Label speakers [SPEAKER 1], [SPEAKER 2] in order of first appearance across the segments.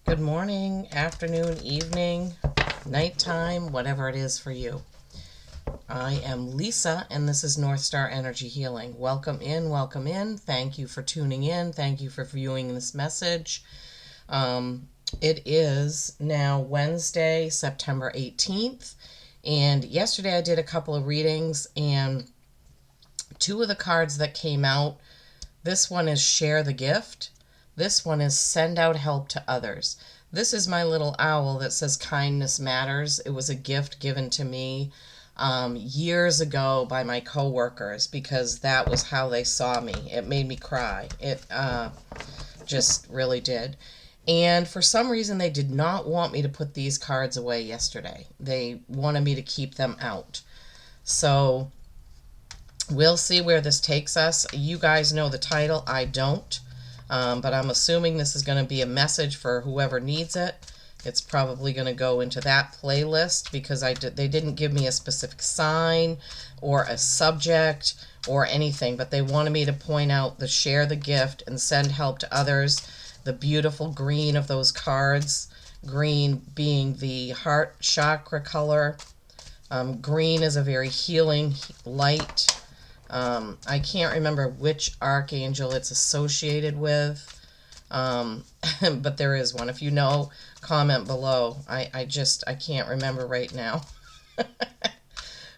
[SPEAKER 1] Good morning, afternoon, evening, nighttime, whatever it is for you. I am Lisa, and this is North Star Energy Healing. Welcome in, welcome in. Thank you for tuning in. Thank you for viewing this message. It is now Wednesday, September 18th, and yesterday I did a couple of readings, and two of the cards that came out, this one is Share the Gift. This one is Send Out Help to Others. This is my little owl that says kindness matters. It was a gift given to me years ago by my coworkers because that was how they saw me. It made me cry. It just really did. And for some reason, they did not want me to put these cards away yesterday. They wanted me to keep them out. So we'll see where this takes us. You guys know the title. I don't. But I'm assuming this is going to be a message for whoever needs it. It's probably going to go into that playlist because they didn't give me a specific sign or a subject or anything, but they wanted me to point out the Share the Gift and Send Help to Others, the beautiful green of those cards, green being the heart chakra color. Green is a very healing light. I can't remember which archangel it's associated with, but there is one. If you know, comment below. I can't remember right now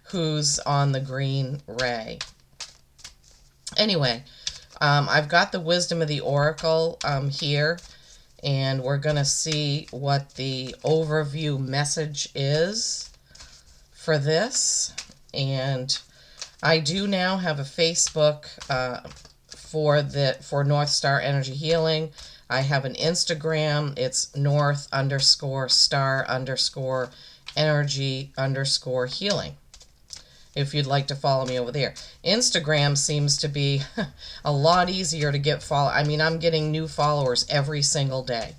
[SPEAKER 1] who's on the green ray. Anyway, I've got the Wisdom of the Oracle here, and we're going to see what the overview message is for this. And I do now have a Facebook for North Star Energy Healing. I have an Instagram. It's North_Star_Energy_Healing. If you'd like to follow me over there. Instagram seems to be a lot easier to get I mean, I'm getting new followers every single day.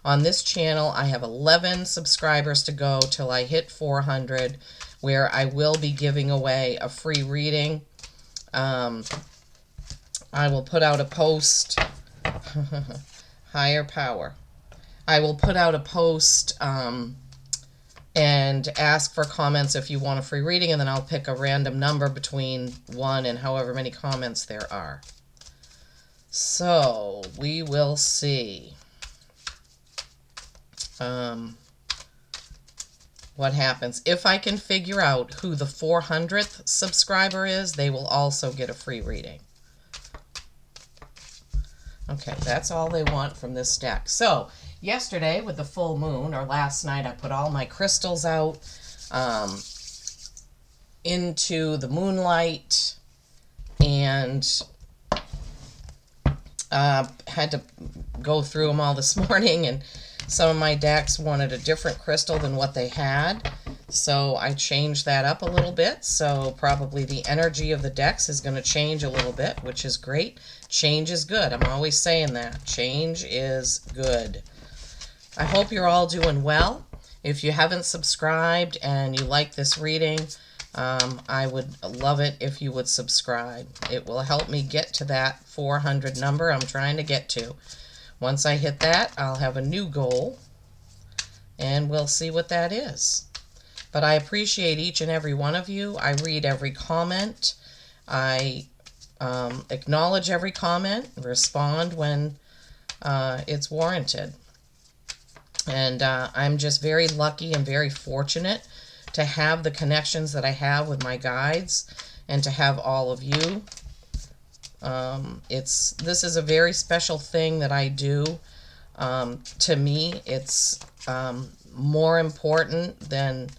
[SPEAKER 1] On this channel, I have 11 subscribers to go till I hit 400. Where I will be giving away a free reading. I will put out a post. Higher power. I will put out a post and ask for comments if you want a free reading, and then I'll pick a random number between 1 and however many comments there are. So, we will see what happens. If I can figure out who the 400th subscriber is, they will also get a free reading. Okay, that's all they want from this deck. So, yesterday with the full moon, or last night, I put all my crystals out into the moonlight and had to go through them all this morning, and some of my decks wanted a different crystal than what they had, so I changed that up a little bit. So probably the energy of the decks is going to change a little bit, which is great. Change is good. I'm always saying that. Change is good. I hope you're all doing well. If you haven't subscribed and you like this reading, I would love it if you would subscribe. It will help me get to that 400 number I'm trying to get to. Once I hit that, I'll have a new goal, and we'll see what that is. But I appreciate each and every one of you. I read every comment. I acknowledge every comment, respond when it's warranted. And I'm just very lucky and very fortunate to have the connections that I have with my guides and to have all of you. This is a very special thing that I do. To me, it's more important than,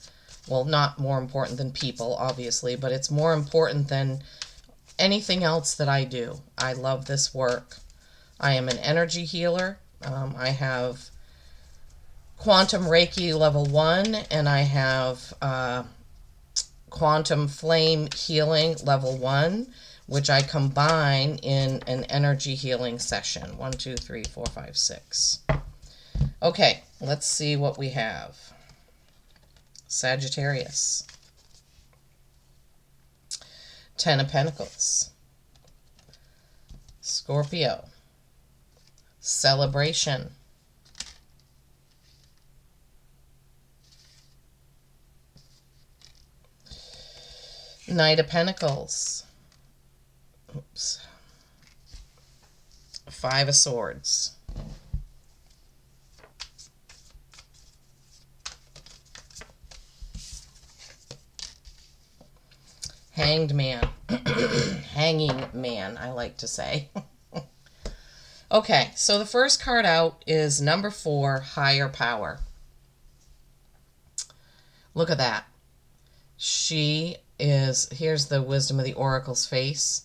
[SPEAKER 1] well, not more important than people, obviously, but it's more important than anything else that I do. I love this work. I am an energy healer. I have Quantum Reiki level 1, and I have Quantum Flame Healing level 1, which I combine in an energy healing session. 1, 2, 3, 4, 5, 6. Okay, let's see what we have. Sagittarius. 10 of Pentacles. Scorpio. Celebration. Knight of Pentacles. Oops. Five of Swords. Hanged Man. Hanging Man, I like to say. Okay, so the first card out is number 4, Higher Power. Look at that. She is, here's the wisdom of the Oracle's face.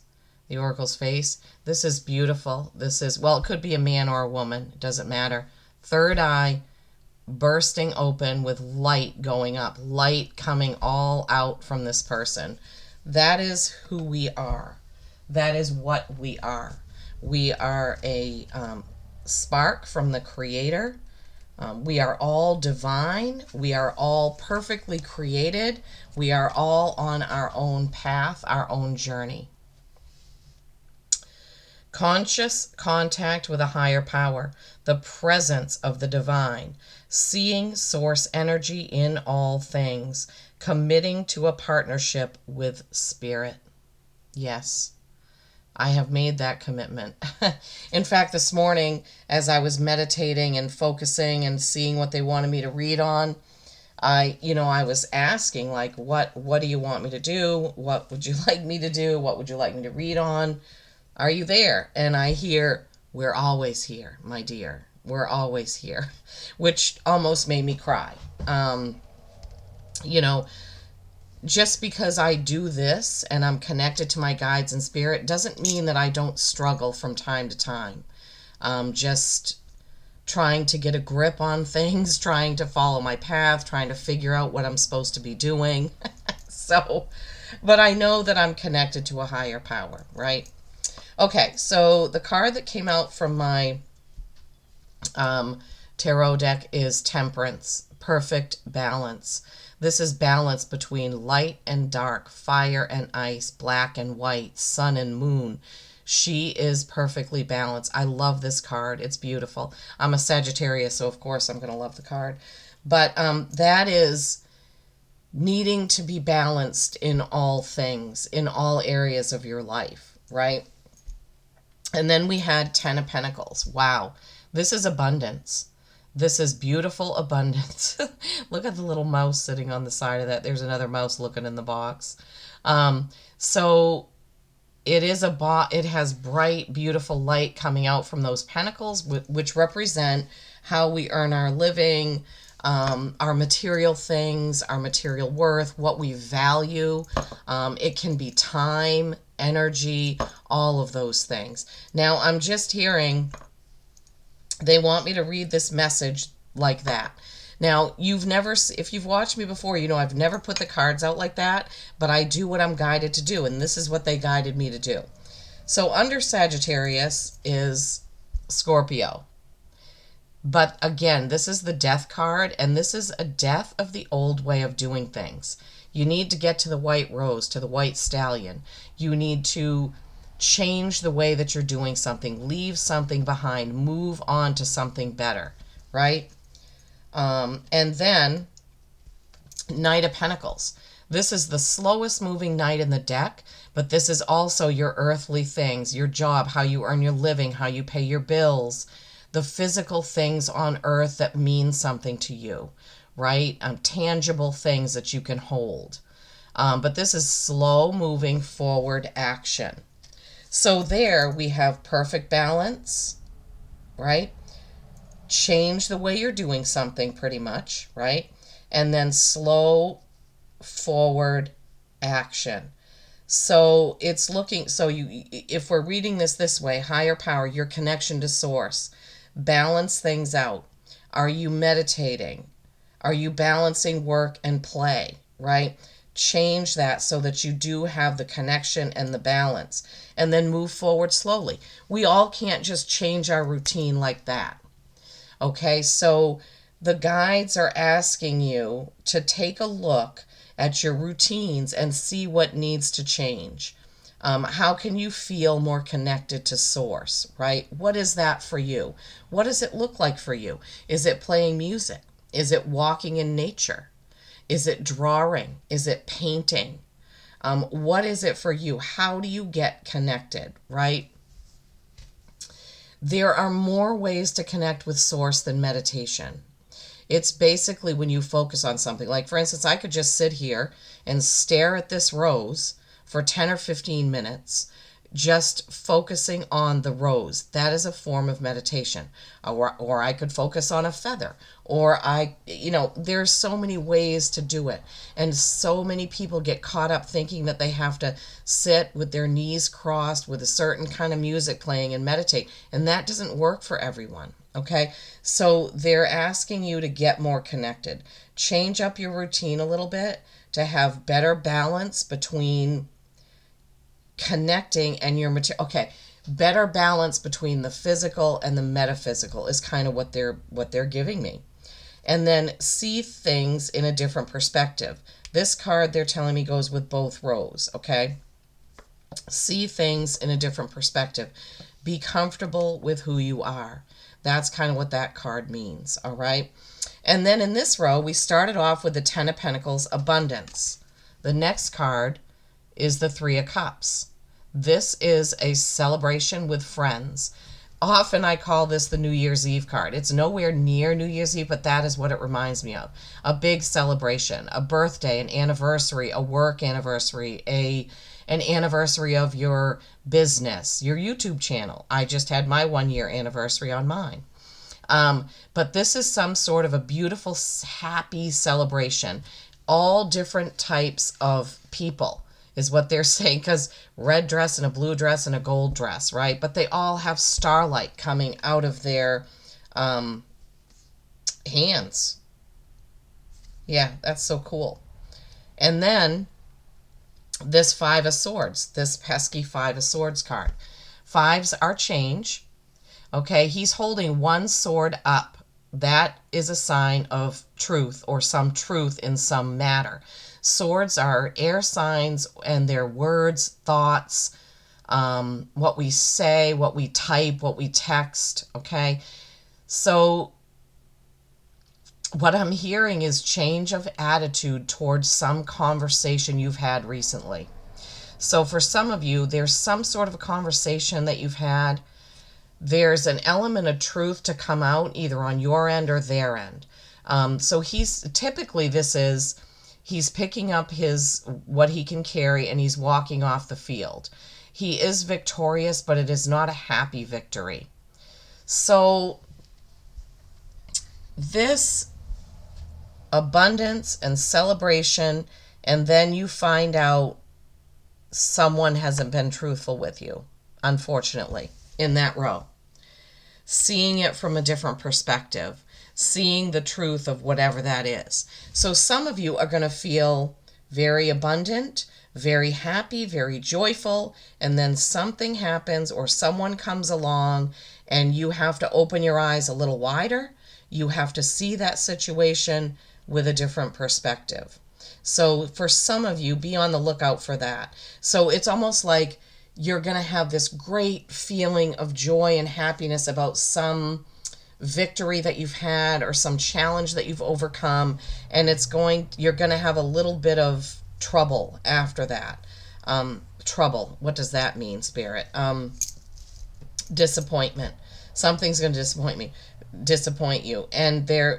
[SPEAKER 1] The Oracle's face. This is beautiful. This is, well, it could be a man or a woman. It doesn't matter. Third eye bursting open with light going up. Light coming all out from this person. That is who we are. That is what we are. We are a spark from the Creator. We are all divine. We are all perfectly created. We are all on our own path, our own journey. Conscious contact with a higher power, the presence of the divine, seeing source energy in all things, committing to a partnership with spirit. Yes, I have made that commitment. In fact, this morning, as I was meditating and focusing and seeing what they wanted me to read on, I was asking, like, what do you want me to do? What would you like me to do? What would you like me to read on? Are you there? And I hear, we're always here, my dear. We're always here, which almost made me cry. Just because I do this and I'm connected to my guides and spirit doesn't mean that I don't struggle from time to time. Just trying to get a grip on things, trying to follow my path, trying to figure out what I'm supposed to be doing. But I know that I'm connected to a higher power, right? Okay, so the card that came out from my tarot deck is Temperance, perfect balance. This is balance between light and dark, fire and ice, black and white, sun and moon. She is perfectly balanced. I love this card. It's beautiful. I'm a Sagittarius, so of course I'm going to love the card. But that is needing to be balanced in all things, in all areas of your life, right? And then we had 10 of Pentacles. Wow. This is abundance. This is beautiful abundance. Look at the little mouse sitting on the side of that. There's another mouse looking in the box. So it is it has bright, beautiful light coming out from those pentacles, which represent how we earn our living, our material things, our material worth, what we value. It can be time, energy, all of those things. Now, I'm just hearing they want me to read this message like that. Now, if you've watched me before, you know I've never put the cards out like that, but I do what I'm guided to do, and this is what they guided me to do. So under Sagittarius is Scorpio. But again, this is the death card, and this is a death of the old way of doing things. You need to get to the white rose, to the white stallion. You need to change the way that you're doing something, leave something behind, move on to something better, right? And then Knight of Pentacles. This is the slowest moving knight in the deck, but this is also your earthly things, your job, how you earn your living, how you pay your bills, the physical things on earth that mean something to you, right? Tangible things that you can hold. But this is slow moving forward action. So there we have perfect balance, right? Change the way you're doing something pretty much, right? And then slow forward action. So it's looking, so if we're reading this way, higher power, your connection to source, balance things out. Are you meditating? Are you balancing work and play, right? Change that so that you do have the connection and the balance, and then move forward slowly. We all can't just change our routine like that. Okay, so the guides are asking you to take a look at your routines and see what needs to change. How can you feel more connected to source, right? What is that for you? What does it look like for you? Is it playing music? Is it walking in nature? Is it drawing? Is it painting? What is it for you? How do you get connected, right? There are more ways to connect with Source than meditation. It's basically when you focus on something. Like, for instance, I could just sit here and stare at this rose for 10 or 15 minutes, just focusing on the rose. That is a form of meditation. Or I could focus on a feather. Or there's so many ways to do it. And so many people get caught up thinking that they have to sit with their knees crossed with a certain kind of music playing and meditate. And that doesn't work for everyone. Okay, so they're asking you to get more connected. Change up your routine a little bit to have better balance between connecting and your material. Okay, better balance between the physical and the metaphysical is kind of what they're giving me. And then see things in a different perspective. This card they're telling me goes with both rows, okay? See things in a different perspective. Be comfortable with who you are. That's kind of what that card means, all right? And then in this row, we started off with the Ten of Pentacles, abundance. The next card is the Three of Cups. This is a celebration with friends. Often I call this the New Year's Eve card. It's nowhere near New Year's Eve, but that is what it reminds me of. A big celebration, a birthday, an anniversary, a work anniversary, an anniversary of your business, your YouTube channel. I just had my 1 year anniversary on mine. But this is some sort of a beautiful, happy celebration. All different types of people is what they're saying, because red dress and a blue dress and a gold dress, right? But they all have starlight coming out of their hands. Yeah, that's so cool. And then this Five of Swords, this pesky Five of Swords card. Fives are change. Okay, he's holding one sword up. That is a sign of truth or some truth in some matter. Swords are air signs and their words, thoughts, what we say, what we type, what we text. Okay, so what I'm hearing is change of attitude towards some conversation you've had recently. So for some of you, there's some sort of a conversation that you've had. There's an element of truth to come out either on your end or their end. So he's picking up what he can carry and he's walking off the field. He is victorious, but it is not a happy victory. So this abundance and celebration, and then you find out someone hasn't been truthful with you, unfortunately, in that row. Seeing it from a different perspective, seeing the truth of whatever that is. So some of you are going to feel very abundant, very happy, very joyful, and then something happens or someone comes along and you have to open your eyes a little wider. You have to see that situation with a different perspective. So for some of you, be on the lookout for that. So it's almost like you're going to have this great feeling of joy and happiness about some victory that you've had or some challenge that you've overcome, and you're going to have a little bit of trouble after that. Trouble, what does that mean, Spirit? Disappointment. Something's going to disappoint you,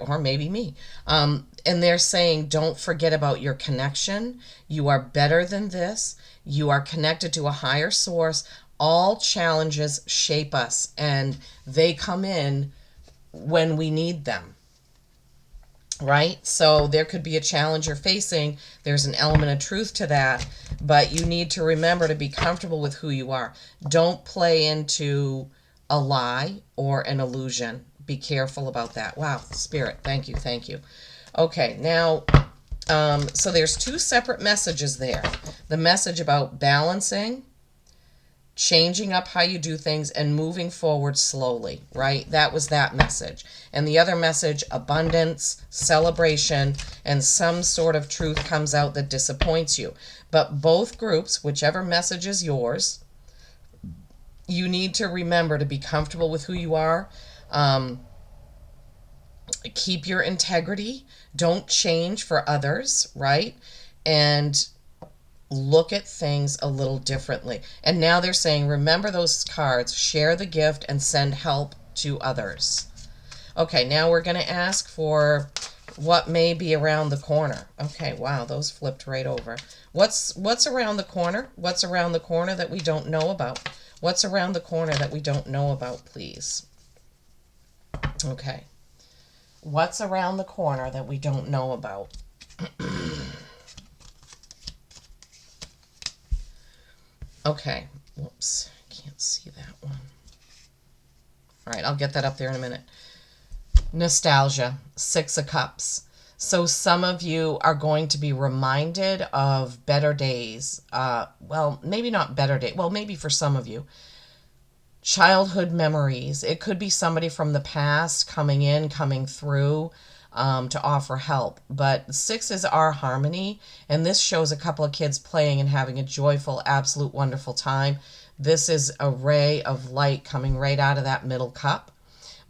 [SPEAKER 1] or maybe me. And they're saying, don't forget about your connection. You are better than this. You are connected to a higher source. All challenges shape us, and they come in when we need them, right? So there could be a challenge you're facing. There's an element of truth to that, but you need to remember to be comfortable with who you are. Don't play into a lie or an illusion. Be careful about that. Wow, Spirit, thank you, thank you. Okay, now, so there's two separate messages there. The message about balancing, changing up how you do things, and moving forward slowly, right? That was that message. And the other message, abundance, celebration, and some sort of truth comes out that disappoints you. But both groups, whichever message is yours, you need to remember to be comfortable with who you are. Keep your integrity. Don't change for others, right? And look at things a little differently. And now they're saying, remember those cards, share the gift and send help to others. Okay, now we're going to ask for what may be around the corner. Okay, wow, those flipped right over. What's around the corner? What's around the corner that we don't know about? What's around the corner that we don't know about, please? Okay. What's around the corner that we don't know about? Okay. Whoops. Can't see that one. All right, I'll get that up there in a minute. Nostalgia, Six of Cups. So some of you are going to be reminded of better days. Well, maybe not better days. Well, maybe for some of you. Childhood memories. It could be somebody from the past coming through to offer help. But sixes are harmony, and this shows a couple of kids playing and having a joyful, absolute, wonderful time. This is a ray of light coming right out of that middle cup.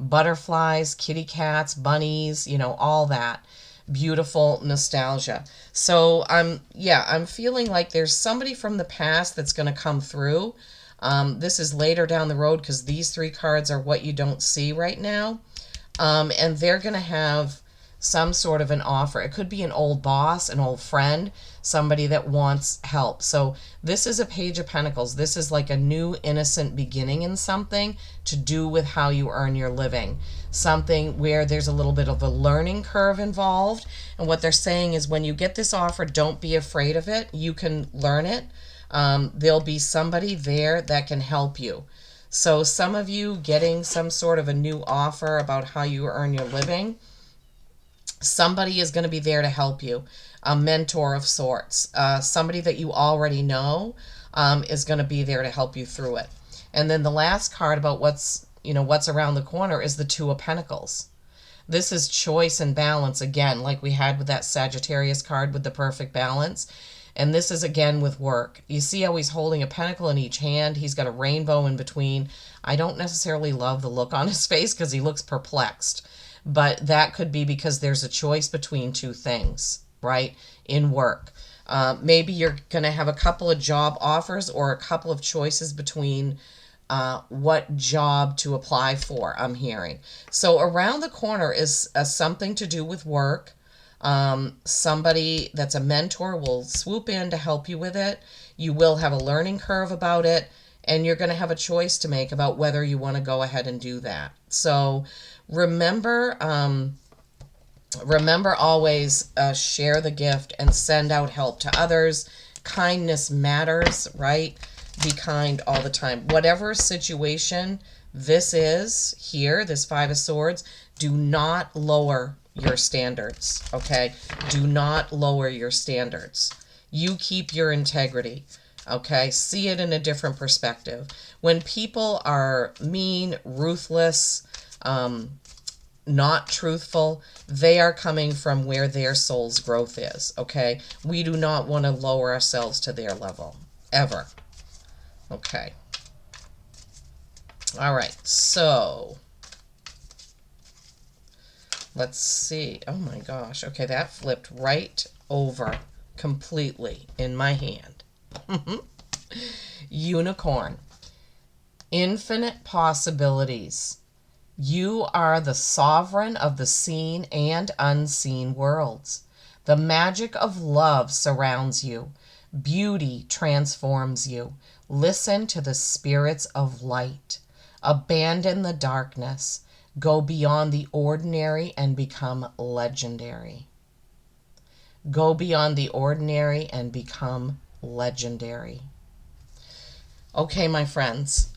[SPEAKER 1] Butterflies, kitty cats, bunnies, all that. Beautiful nostalgia. So I'm feeling like there's somebody from the past that's going to come through. This is later down the road because these three cards are what you don't see right now. And they're going to have some sort of an offer. It could be an old boss, an old friend, somebody that wants help. So this is a Page of Pentacles. This is like a new innocent beginning in something to do with how you earn your living. Something where there's a little bit of a learning curve involved. And what they're saying is when you get this offer, don't be afraid of it. You can learn it. There'll be somebody there that can help you. So some of you getting some sort of a new offer about how you earn your living, somebody is going to be there to help you, a mentor of sorts, somebody that you already know is going to be there to help you through it. And then the last card about what's around the corner is the Two of Pentacles. This is choice and balance again, like we had with that Sagittarius card with the perfect balance. And this is again with work. You see how he's holding a pentacle in each hand. He's got a rainbow in between. I don't necessarily love the look on his face because he looks perplexed. But that could be because there's a choice between two things, right, in work. Maybe you're going to have a couple of job offers or a couple of choices between what job to apply for, I'm hearing. So around the corner is something to do with work. Somebody that's a mentor will swoop in to help you with it. You will have a learning curve about it, and you're going to have a choice to make about whether you want to go ahead and do that. So remember always share the gift and send out help to others. Kindness matters, right? Be kind all the time. Whatever situation this is here, this Five of Swords, do not lower your standards, okay? Do not lower your standards. You keep your integrity, okay? See it in a different perspective. When people are mean, ruthless, not truthful, they are coming from where their soul's growth is, okay? We do not want to lower ourselves to their level, ever. Okay. All right, so let's see. Oh my gosh. Okay, that flipped right over completely in my hand. Unicorn. Infinite possibilities. You are the sovereign of the seen and unseen worlds. The magic of love surrounds you. Beauty transforms you. Listen to the spirits of light. Abandon the darkness. Go beyond the ordinary and become legendary. Go beyond the ordinary and become legendary. Okay, my friends.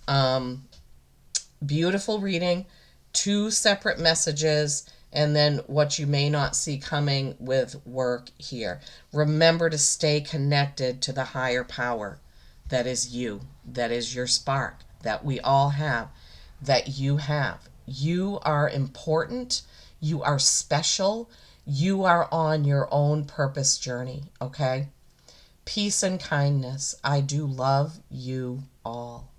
[SPEAKER 1] Beautiful reading. Two separate messages, and then what you may not see coming with work here. Remember to stay connected to the higher power that is you, that is your spark, that we all have, that you have. You are important. You are special. You are on your own purpose journey, okay? Peace and kindness. I do love you all.